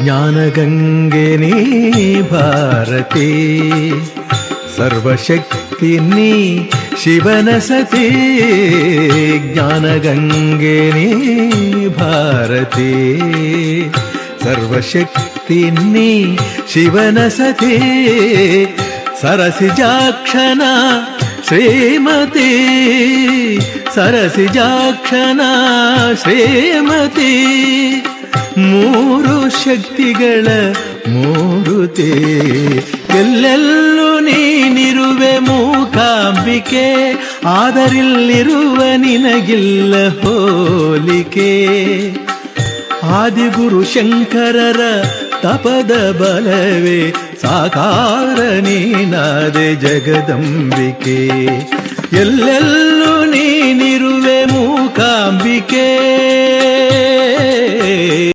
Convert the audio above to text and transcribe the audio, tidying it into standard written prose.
ಜ್ಞಾನಗಂಗೆ ನೀ ಭಾರತಿ, ಸರ್ವಶಕ್ತಿ ನೀ ಶಿವನ ಸತಿ. ಜ್ಞಾನಗಂಗೆ ನೀ ಭಾರತಿ, ಸರ್ವಶಕ್ತಿ ನೀ ಶಿವನ ಸತಿ. ಸರಸಿಜಾಕ್ಷನ ಶ್ರೀಮತಿ, ಸರಸಿಜಾಕ್ಷನ ಶ್ರೀಮತಿ. ಮೂರು ಶಕ್ತಿಗಳ ಮೂರುತಿ, ಎಲ್ಲೆಲ್ಲೂ ನೀನಿರುವೆ ಮೂಕಾಂಬಿಕೆ. ಆದರಿಲ್ಲಿರುವ ನಿನಗಿಲ್ಲ ಹೋಲಿಕೆ. ಆದಿಗುರು ಶಂಕರರ ತಪದ ಬಲವೇ ಸಾಕಾರ ನೀನಾದೆ ಜಗದಂಬಿಕೆ. ಎಲ್ಲೆಲ್ಲೂ ನೀನಿರುವೆ ಮೂಕಾಂಬಿಕೆ.